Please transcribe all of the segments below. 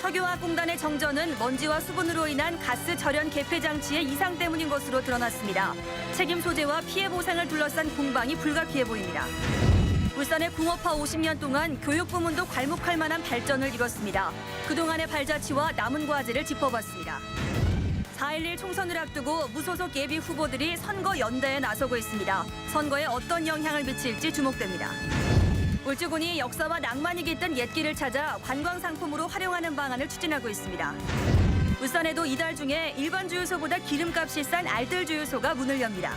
석유화학공단의 정전은 먼지와 수분으로 인한 가스 절연 개폐 장치의 이상 때문인 것으로 드러났습니다. 책임 소재와 피해 보상을 둘러싼 공방이 불가피해 보입니다. 울산의 궁업화 50년 동안 교육 부문도 괄목할 만한 발전을 이뤘습니다. 그동안의 발자취와 남은 과제를 짚어봤습니다. 4.11 총선을 앞두고 무소속 예비 후보들이 선거 연대에 나서고 있습니다. 선거에 어떤 영향을 미칠지 주목됩니다. 울주군이 역사와 낭만이 깃든 옛길을 찾아 관광 상품으로 활용하는 방안을 추진하고 있습니다. 울산에도 이달 중에 일반 주유소보다 기름값이 싼 알뜰 주유소가 문을 엽니다.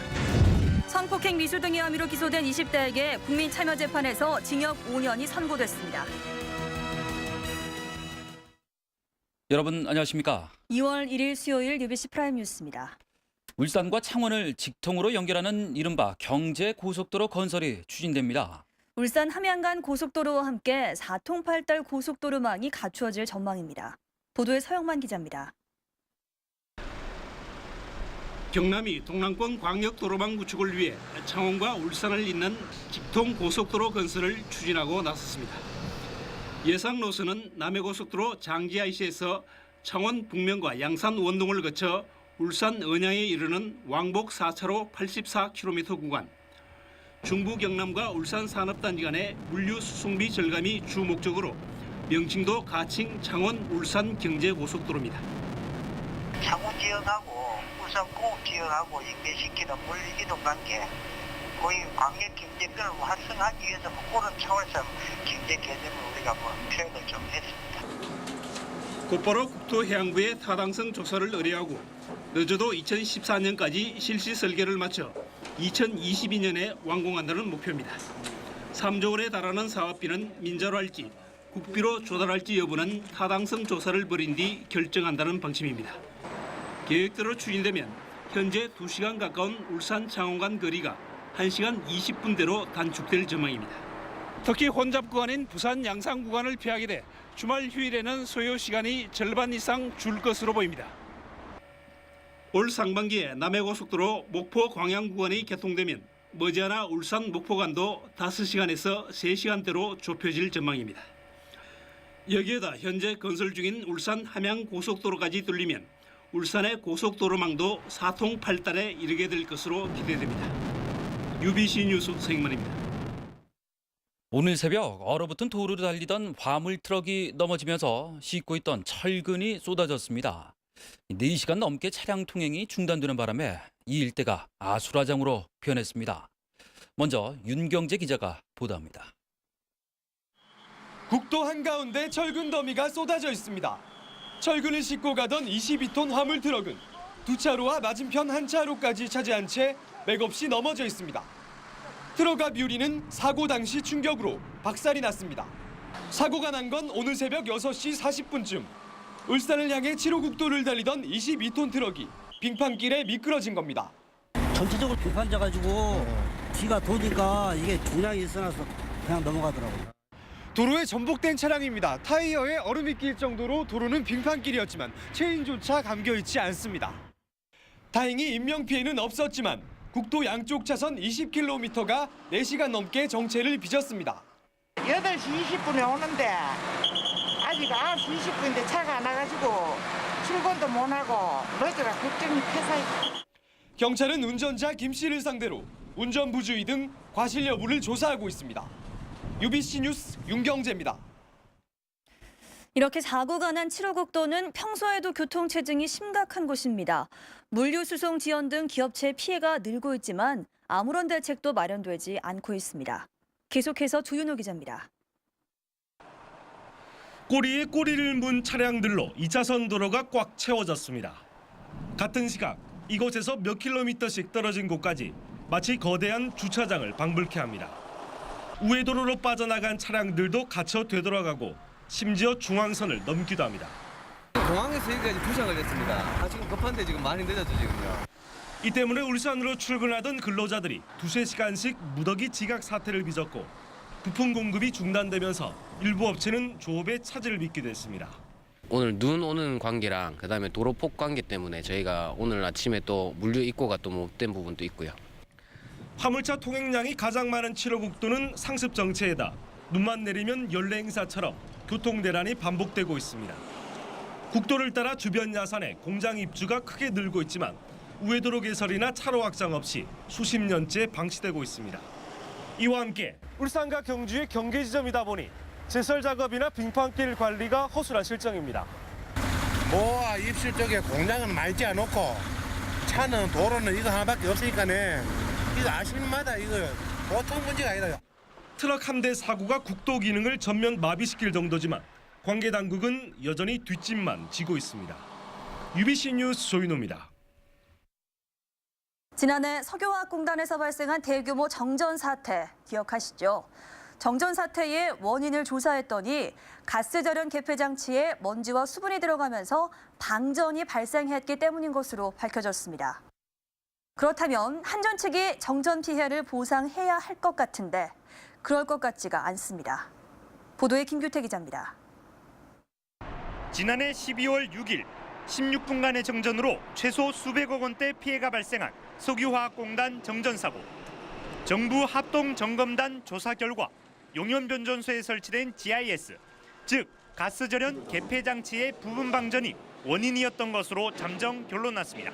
성폭행 미수 등의 혐의로 기소된 20대에게 국민참여재판에서 징역 5년이 선고됐습니다. 여러분 안녕하십니까? 2월 1일 수요일 UBC 프라임 뉴스입니다. 울산과 창원을 직통으로 연결하는 이른바 경제고속도로 건설이 추진됩니다. 울산 함양간 고속도로와 함께 4통8달고속도로망이 갖추어질 전망입니다. 보도에 서영만 기자입니다. 경남이 동남권 광역도로망 구축을 위해 창원과 울산을 잇는 직통 고속도로 건설을 추진하고 나섰습니다. 예상 노선은 남해고속도로 장지IC에서 창원 북면과 양산 원동을 거쳐 울산 언양에 이르는 왕복 4차로 84km 구간, 중부 경남과 울산 산업단지 간의 물류 수송비 절감이 주 목적으로 명칭도 가칭 창원 울산 경제고속도로입니다. 창원 지역하고 울산 공업 지역하고 연계시키는 물이동 관계, 거의 광역 경제권을 활성화하기 위해서 그런 차원에서 경제 개념을 우리가 표현을 좀 했습니다. 곧바로 국토해양부의 타당성 조사를 의뢰하고 늦어도 2014년까지 실시 설계를 마쳐 2022년에 완공한다는 목표입니다. 3조 원에 달하는 사업비는 민자로 할지 국비로 조달할지 여부는 타당성 조사를 벌인 뒤 결정한다는 방침입니다. 계획대로 추진되면 현재 2시간 가까운 울산 창원 간 거리가 1시간 20분대로 단축될 전망입니다. 특히 혼잡 구간인 부산 양산 구간을 피하게 돼 주말 휴일에는 소요 시간이 절반 이상 줄 것으로 보입니다. 올 상반기에 남해고속도로 목포 광양 구간이 개통되면 머지않아 울산 목포 간도 5시간에서 3시간대로 좁혀질 전망입니다. 여기에다 현재 건설 중인 울산 함양 고속도로까지 뚫리면 울산의 고속도로망도 4통8달에 이르게 될 것으로 기대됩니다. UBC 뉴스 서영만입니다. 오늘 새벽 얼어붙은 도로를 달리던 화물 트럭이 넘어지면서 싣고 있던 철근이 쏟아졌습니다. 4시간 넘게 차량 통행이 중단되는 바람에 이 일대가 아수라장으로 변했습니다. 먼저 윤경재 기자가 보도합니다. 국도 한가운데 철근 더미가 쏟아져 있습니다. 철근을 싣고 가던 22톤 화물 트럭은 두 차로와 맞은편 한 차로까지 차지한 채 맥없이 넘어져 있습니다. 트럭 앞 유리는 사고 당시 충격으로 박살이 났습니다. 사고가 난 건 오늘 새벽 6시 40분쯤. 울산을 향해 7호 국도를 달리던 22톤 트럭이 빙판길에 미끄러진 겁니다. 전체적으로 빙판져가지고 뒤가 도니까 이게 중량이 있어서 그냥 넘어가더라고요. 도로에 전복된 차량입니다. 타이어에 얼음이 낄 정도로 도로는 빙판길이었지만 체인조차 감겨있지 않습니다. 다행히 인명피해는 없었지만 국도 양쪽 차선 20km가 4시간 넘게 정체를 빚었습니다. 8시 20분에 오는데 아직 9시 20분인데 차가 안 와가지고 출근도 못하고 너희들아 걱정이 퇴사했다. 경찰은 운전자 김 씨를 상대로 운전부주의 등 과실 여부를 조사하고 있습니다. UBC 뉴스 윤경재입니다. 이렇게 사고가 난 7호 국도는 평소에도 교통체증이 심각한 곳입니다. 물류수송 지연 등 기업체의 피해가 늘고 있지만 아무런 대책도 마련되지 않고 있습니다. 계속해서 조윤호 기자입니다. 꼬리에 꼬리를 문 차량들로 2차선 도로가 꽉 채워졌습니다. 같은 시각 이곳에서 몇 킬로미터씩 떨어진 곳까지 마치 거대한 주차장을 방불케 합니다. 우회도로로 빠져나간 차량들도 갇혀 되돌아가고 심지어 중앙선을 넘기도 합니다. 공항에서 여기까지 2시간 걸렸습니다. 지금 급한데 지금 많이 늦었죠 지금요. 이 때문에 울산으로 출근하던 근로자들이 2~3시간씩 무더기 지각 사태를 빚었고 부품 공급이 중단되면서 일부 업체는 조업에 차질을 빚기도 했습니다. 오늘 눈 오는 관계랑 그다음에 도로 폭 관계 때문에 저희가 오늘 아침에 또 물류 입고가 또 못 된 부분도 있고요. 화물차 통행량이 가장 많은 7호 국도는 상습 정체에다 눈만 내리면 연례 행사처럼 교통 대란이 반복되고 있습니다. 국도를 따라 주변 야산에 공장 입주가 크게 늘고 있지만 우회도로 개설이나 차로 확장 없이 수십 년째 방치되고 있습니다. 이와 함께 울산과 경주의 경계 지점이다 보니 제설 작업이나 빙판길 관리가 허술한 실정입니다. 모아 입실 쪽에 공장은 많이 지어놓고 차는 도로는 이거 하나밖에 없으니까네 이거 아시는마다 이거 보통 문제가 아니다. 트럭 한 대 사고가 국도 기능을 전면 마비시킬 정도지만 관계 당국은 여전히 뒷짐만 지고 있습니다. UBC 뉴스 조인호입니다. 지난해 석유화학공단에서 발생한 대규모 정전 사태 기억하시죠? 정전 사태의 원인을 조사했더니 가스 절연 개폐 장치에 먼지와 수분이 들어가면서 방전이 발생했기 때문인 것으로 밝혀졌습니다. 그렇다면 한전 측이 정전 피해를 보상해야 할 것 같은데 그럴 것 같지가 않습니다. 보도에 김규태 기자입니다. 지난해 12월 6일 16분간의 정전으로 최소 수백억 원대 피해가 발생한 석유화학공단 정전 사고. 정부 합동점검단 조사 결과 용연변전소에 설치된 GIS, 즉 가스절연 개폐 장치의 부분 방전이 원인이었던 것으로 잠정 결론났습니다.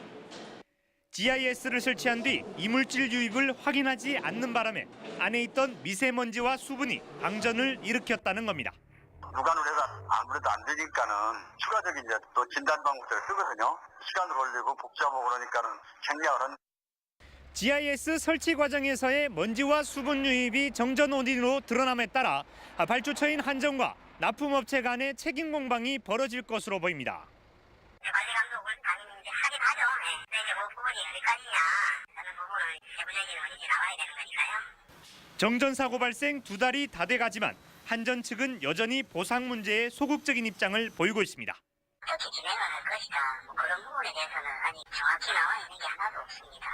GIS를 설치한 뒤 이물질 유입을 확인하지 않는 바람에 안에 있던 미세먼지와 수분이 방전을 일으켰다는 겁니다. 누간을 해가 아무래도 안 되니까는 추가적인 이제 또 진단 방법들을 쓰거든요. 시간을 올리고 복잡하고 그러니까는 생략을 한. GIS 설치 과정에서의 먼지와 수분 유입이 정전 원인으로 드러남에 따라 발주처인 한전과 납품업체 간의 책임 공방이 벌어질 것으로 보입니다. 관리 감독은 당연히 이제 하긴 하죠. 근데 이제 그 부분이 어디까지냐 하는 부분은 세부적인 원인이 나와야 되는 거니까요. 정전 사고 발생 2달이 다 돼가지만 한전 측은 여전히 보상 문제에 소극적인 입장을 보이고 있습니다. 어떻게 진행을 할 것이다. 뭐 그런 부분에 대해서는 아직 정확히 나와 있는 게 하나도 없습니다.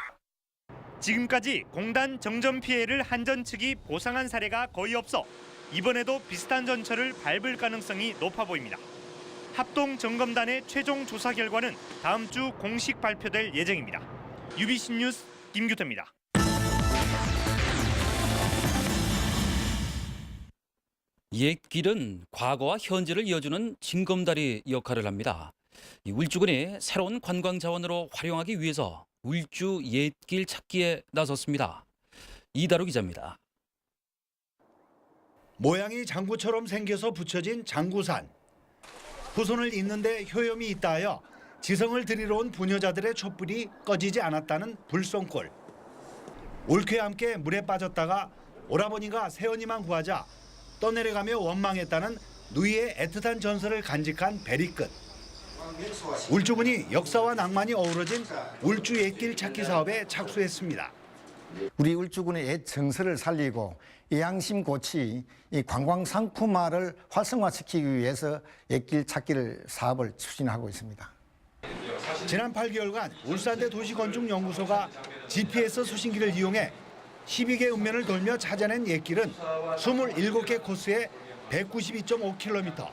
지금까지 공단 정전 피해를 한전 측이 보상한 사례가 거의 없어 이번에도 비슷한 전철을 밟을 가능성이 높아 보입니다. 합동점검단의 최종 조사 결과는 다음 주 공식 발표될 예정입니다. UBC 뉴스 김규태입니다. 옛길은 과거와 현재를 이어주는 징검다리 역할을 합니다. 이 울주군이 새로운 관광 자원으로 활용하기 위해서 울주 옛길 찾기에 나섰습니다. 이다루 기자입니다. 모양이 장구처럼 생겨서 붙여진 장구산. 후손을 잇는데 효염이 있다 하여 지성을 드리러 온 부녀자들의 촛불이 꺼지지 않았다는 불송골. 올케와 함께 물에 빠졌다가 오라버니가 새언니만 구하자 떠내려가며 원망했다는 누이의 애틋한 전설을 간직한 베리끝. 울주군이 역사와 낭만이 어우러진 울주 옛길 찾기 사업에 착수했습니다. 우리 울주군의 옛 정서를 살리고 양심 고치 이 관광 상품화를 활성화시키기 위해서 옛길 찾기를 사업을 추진하고 있습니다. 지난 8개월간 울산대 도시건축연구소가 GPS 수신기를 이용해 12개 읍면을 돌며 찾아낸 옛길은 27개 코스에 192.5km.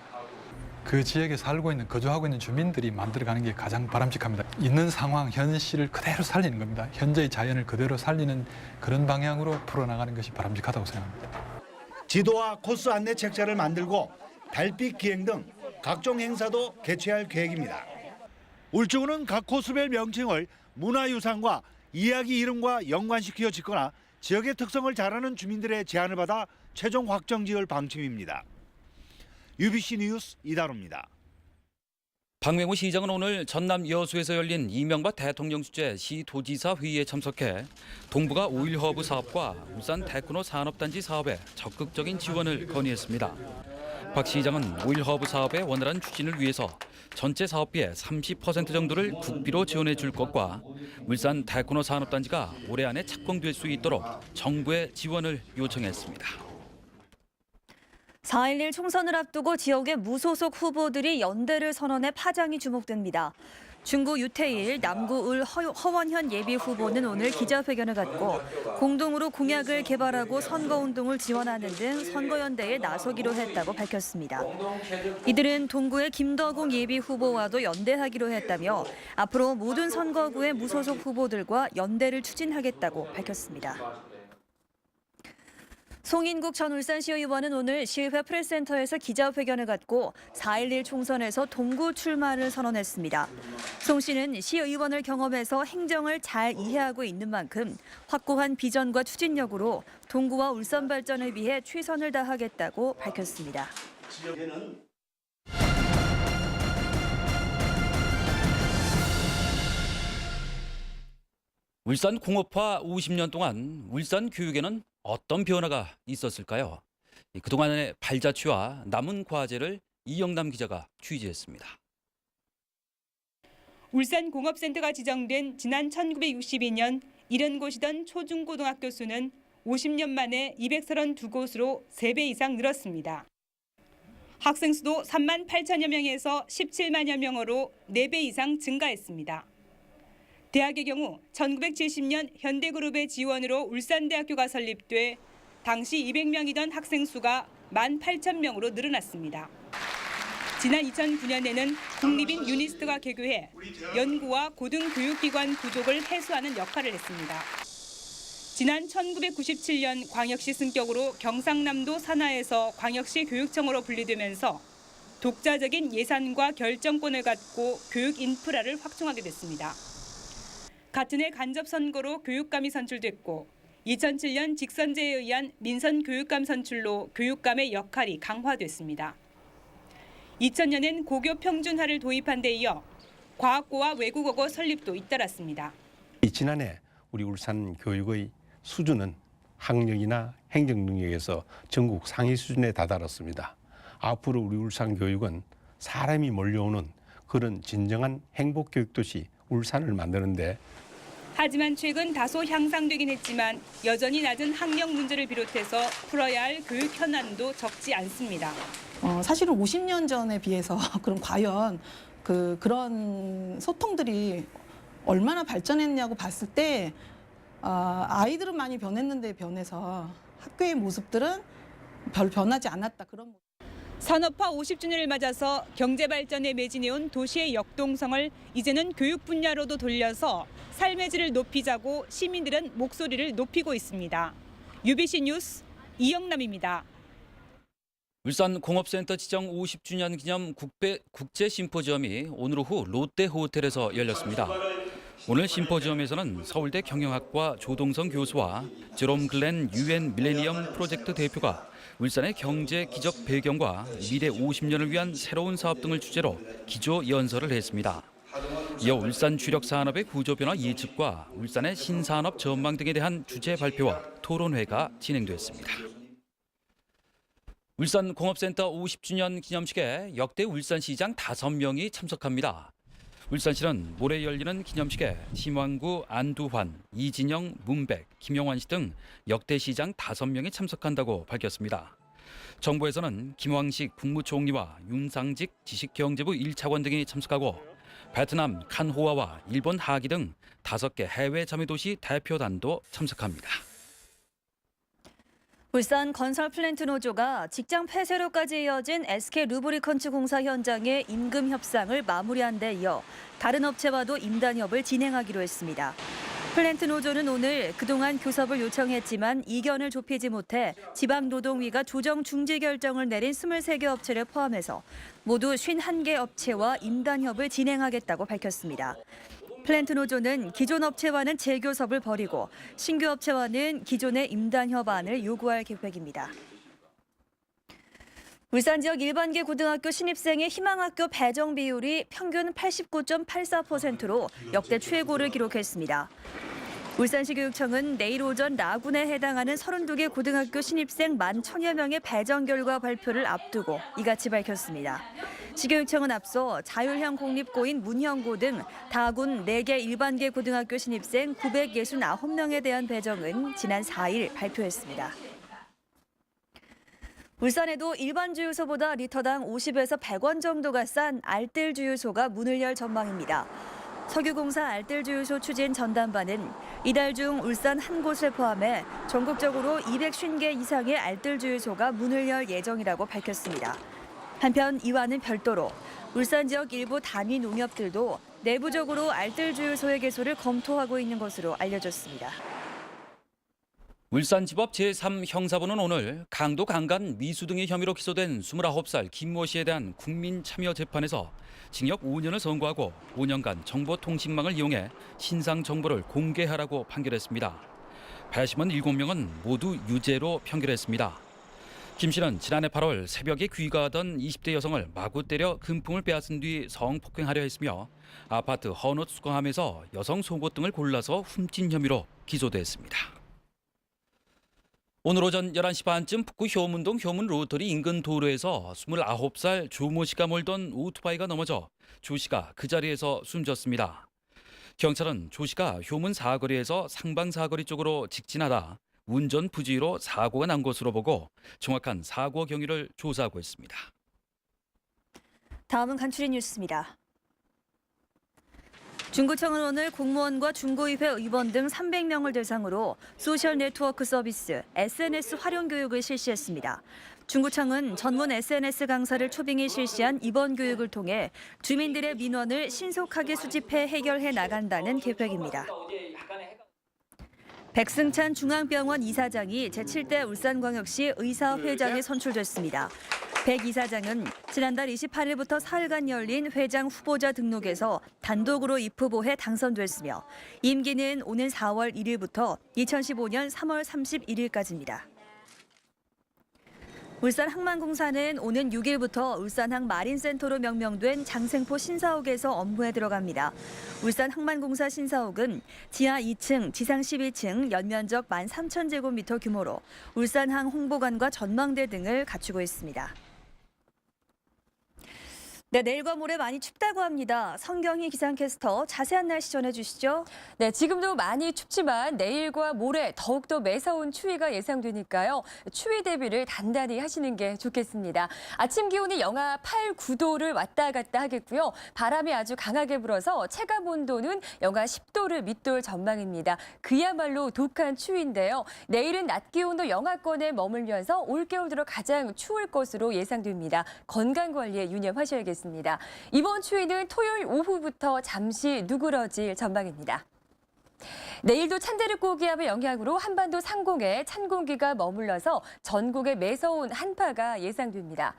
그 지역에 살고 있는 거주하고 있는 주민들이 만들어가는 게 가장 바람직합니다. 있는 상황, 현실을 그대로 살리는 겁니다. 현재의 자연을 그대로 살리는 그런 방향으로 풀어나가는 것이 바람직하다고 생각합니다. 지도와 코스 안내 책자를 만들고 달빛 기행 등 각종 행사도 개최할 계획입니다. 울주군은 각 코스별 명칭을 문화유산과 이야기 이름과 연관시켜 짓거나 지역의 특성을 잘 아는 주민들의 제안을 받아 최종 확정 지을 방침입니다. UBC 뉴스 이다루입니다. 박맹호 시장은 오늘 전남 여수에서 열린 이명박 대통령 주재 시도지사 회의에 참석해 동부가 오일 허브 사업과 울산 테크노 산업단지 사업에 적극적인 지원을 건의했습니다. 박 시장은 오일 허브 사업의 원활한 추진을 위해서 전체 사업비의 30% 정도를 국비로 지원해 줄 것과 울산 테크노 산업단지가 올해 안에 착공될 수 있도록 정부의 지원을 요청했습니다. 4.11 총선을 앞두고 지역의 무소속 후보들이 연대를 선언해 파장이 주목됩니다. 중구 유태일, 남구 을 허원현 예비 후보는 오늘 기자회견을 갖고 공동으로 공약을 개발하고 선거운동을 지원하는 등 선거연대에 나서기로 했다고 밝혔습니다. 이들은 동구의 김덕웅 예비 후보와도 연대하기로 했다며 앞으로 모든 선거구의 무소속 후보들과 연대를 추진하겠다고 밝혔습니다. 송인국 전 울산시의원은 오늘 시의회 프레스센터에서 기자회견을 갖고 4.11 총선에서 동구 출마를 선언했습니다. 송 씨는 시의원을 경험해서 행정을 잘 이해하고 있는 만큼 확고한 비전과 추진력으로 동구와 울산 발전을 위해 최선을 다하겠다고 밝혔습니다. 울산 공업화 50년 동안 울산 교육에는 어떤 변화가 있었을까요? 그동안의 발자취와 남은 과제를 이영남 기자가 취재했습니다. 울산공업센터가 지정된 지난 1962년 이런 곳이던 초중고등학교 수는 50년 만에 232곳으로 3배 이상 늘었습니다. 학생 수도 3만 8천여 명에서 17만여 명으로 4배 이상 증가했습니다. 대학의 경우 1970년 현대그룹의 지원으로 울산대학교가 설립돼 당시 200명이던 학생 수가 18,000명으로 늘어났습니다. 지난 2009년에는 국립인 유니스트가 개교해 연구와 고등교육기관 부족을 해소하는 역할을 했습니다. 지난 1997년 광역시 승격으로 경상남도 산하에서 광역시 교육청으로 분리되면서 독자적인 예산과 결정권을 갖고 교육 인프라를 확충하게 됐습니다. 같은 해 간접 선거로 교육감이 선출됐고 2007년 직선제에 의한 민선 교육감 선출로 교육감의 역할이 강화됐습니다. 2000년엔 고교 평준화를 도입한 데 이어 과학고와 외국어고 설립도 잇따랐습니다. 지난해 우리 울산 교육의 수준은 학력이나 행정 능력에서 전국 상위 수준에 다다랐습니다. 앞으로 우리 울산 교육은 사람이 몰려오는 그런 진정한 행복 교육 도시 울산을 만드는데 하지만 최근 다소 향상되긴 했지만 여전히 낮은 학력 문제를 비롯해서 풀어야 할 교육 현안도 적지 않습니다. 사실은 50년 전에 비해서 그럼 과연 그런 소통들이 얼마나 발전했냐고 봤을 때 아이들은 많이 변했는데 변해서 학교의 모습들은 별 변하지 않았다. 그런. 산업화 50주년을 맞아서 경제 발전에 매진해온 도시의 역동성을 이제는 교육 분야로도 돌려서 삶의 질을 높이자고 시민들은 목소리를 높이고 있습니다. UBC 뉴스 이영남입니다. 울산 공업센터 지정 50주년 기념 국제 심포지엄이 오늘 오후 롯데 호텔에서 열렸습니다. 오늘 심포지엄에서는 서울대 경영학과 조동성 교수와 제롬 글렌 UN 밀레니엄 프로젝트 대표가 울산의 경제 기적 배경과 미래 50년을 위한 새로운 사업 등을 주제로 기조 연설을 했습니다. 이어 울산 주력 산업의 구조 변화 예측과 울산의 신산업 전망 등에 대한 주제 발표와 토론회가 진행됐습니다. 울산 공업센터 50주년 기념식에 역대 울산시장 5명이 참석합니다. 울산시는 모레 열리는 기념식에 심왕구, 안두환, 이진영, 문백, 김영환 씨 등 역대 시장 5명이 참석한다고 밝혔습니다. 정부에서는 김황식 국무총리와 윤상직 지식경제부 1차관 등이 참석하고 베트남 칸호아와 일본 하기 등 5개 해외 자매도시 대표단도 참석합니다. 울산 건설 플랜트 노조가 직장 폐쇄로까지 이어진 SK 루브리컨츠 공사 현장의 임금 협상을 마무리한 데 이어 다른 업체와도 임단협을 진행하기로 했습니다. 플랜트 노조는 오늘 그동안 교섭을 요청했지만 이견을 좁히지 못해 지방노동위가 조정 중지 결정을 내린 23개 업체를 포함해서 모두 51개 업체와 임단협을 진행하겠다고 밝혔습니다. 플랜트 노조는 기존 업체와는 재교섭을 벌이고 신규 업체와는 기존의 임단협안을 요구할 계획입니다. 울산 지역 일반계 고등학교 신입생의 희망학교 배정 비율이 평균 89.84%로 역대 최고를 기록했습니다. 울산시 교육청은 내일 오전 라군에 해당하는 32개 고등학교 신입생 11,000여 명의 배정 결과 발표를 앞두고 이같이 밝혔습니다. 시교육청은 앞서 자율형 공립고인 문형고 등 다군 4개 일반계 고등학교 신입생 969명에 대한 배정은 지난 4일 발표했습니다. 울산에도 일반 주유소보다 리터당 50에서 100원 정도가 싼 알뜰 주유소가 문을 열 전망입니다. 석유공사 알뜰 주유소 추진 전담반은 이달 중 울산 한 곳을 포함해 전국적으로 250개 이상의 알뜰 주유소가 문을 열 예정이라고 밝혔습니다. 한편 이와는 별도로 울산 지역 일부 단위 농협들도 내부적으로 알뜰 주유소의 개소를 검토하고 있는 것으로 알려졌습니다. 울산지법 제3형사부는 오늘 강도 강간 미수 등의 혐의로 기소된 29살 김모 씨에 대한 국민참여재판에서 징역 5년을 선고하고 5년간 정보통신망을 이용해 신상 정보를 공개하라고 판결했습니다. 배심원 7명은 모두 유죄로 판결했습니다. 김 씨는 지난해 8월 새벽에 귀가하던 20대 여성을 마구 때려 금품을 빼앗은 뒤 성폭행하려 했으며 아파트 헌옷 수거함에서 여성 속옷 등을 골라서 훔친 혐의로 기소됐습니다. 오늘 오전 11시 반쯤 북구 효문동 효문 로터리 인근 도로에서 29살 조모 씨가 몰던 오토바이가 넘어져 조 씨가 그 자리에서 숨졌습니다. 경찰은 조 씨가 효문 사거리에서 상방 사거리 쪽으로 직진하다 운전 부주의로 사고가 난 것으로 보고 정확한 사고 경위를 조사하고 있습니다. 다음은 간추린 뉴스입니다. 중구청은 오늘 공무원과 중고의회 의원 등 300명을 대상으로 소셜 네트워크 서비스 SNS 활용 교육을 실시했습니다. 중구청은 전문 SNS 강사를 초빙해 실시한 이번 교육을 통해 주민들의 민원을 신속하게 수집해 해결해 나간다는 계획입니다. 백승찬 중앙병원 이사장이 제7대 울산광역시 의사회장에 선출됐습니다. 백 이사장은 지난달 28일부터 사흘간 열린 회장 후보자 등록에서 단독으로 입후보해 당선됐으며 임기는 오는 4월 1일부터 2015년 3월 31일까지입니다. 울산항만공사는 오는 6일부터 울산항 마린센터로 명명된 장생포 신사옥에서 업무에 들어갑니다. 울산항만공사 신사옥은 지하 2층, 지상 11층, 연면적 13,000제곱미터 규모로 울산항 홍보관과 전망대 등을 갖추고 있습니다. 네, 내일과 모레 많이 춥다고 합니다. 성경희 기상캐스터 자세한 날씨 전해주시죠. 네, 지금도 많이 춥지만 내일과 모레 더욱더 매서운 추위가 예상되니까요. 추위 대비를 단단히 하시는 게 좋겠습니다. 아침 기온이 영하 8, 9도를 왔다 갔다 하겠고요. 바람이 아주 강하게 불어서 체감 온도는 영하 10도를 밑돌 전망입니다. 그야말로 독한 추위인데요. 내일은 낮 기온도 영하권에 머물면서 올겨울 들어 가장 추울 것으로 예상됩니다. 건강 관리에 유념하셔야겠습니다. 이번 추위는 토요일 오후부터 잠시 누그러질 전망입니다. 내일도 찬대를 고기압의 영향으로 한반도 상공에 찬 공기가 머물러서 전국에 매서운 한파가 예상됩니다.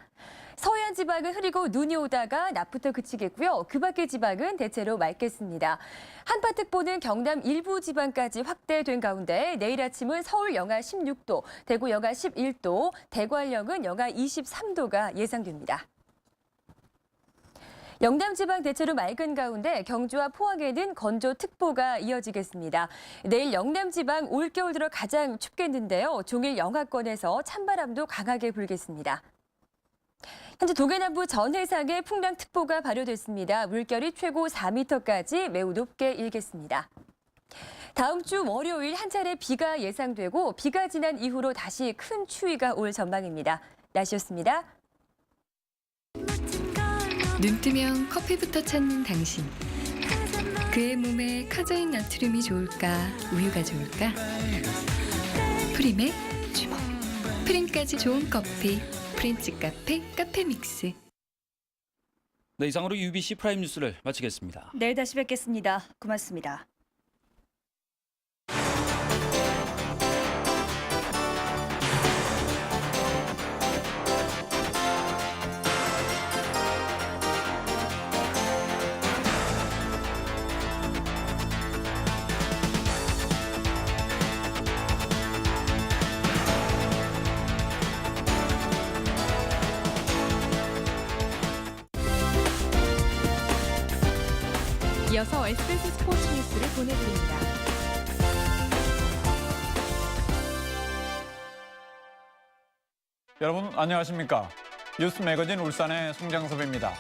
서해안 지방은 흐리고 눈이 오다가 낮부터 그치겠고요. 그 밖의 지방은 대체로 맑겠습니다. 한파특보는 경남 일부 지방까지 확대된 가운데 내일 아침은 서울 영하 16도, 대구 영하 11도, 대관령은 영하 23도가 예상됩니다. 영남 지방 대체로 맑은 가운데 경주와 포항에는 건조특보가 이어지겠습니다. 내일 영남 지방 올겨울 들어 가장 춥겠는데요. 종일 영하권에서 찬바람도 강하게 불겠습니다. 현재 동해남부 전 해상에 풍랑특보가 발효됐습니다. 물결이 최고 4m까지 매우 높게 일겠습니다. 다음 주 월요일 한 차례 비가 예상되고 비가 지난 이후로 다시 큰 추위가 올 전망입니다. 날씨였습니다. 눈 뜨면 커피부터 찾는 당신. 그의 몸에 카제인 나트륨이 좋을까, 우유가 좋을까? 프림의 주먹. 프림까지 좋은 커피. 프렌치 카페, 카페믹스. 네, 이상으로 UBC 프라임 뉴스를 마치겠습니다. 내일 다시 뵙겠습니다. 고맙습니다. 이어서 SBS 스포츠 뉴스를 보내드립니다. 여러분 안녕하십니까? 뉴스 매거진 울산의 송장섭입니다.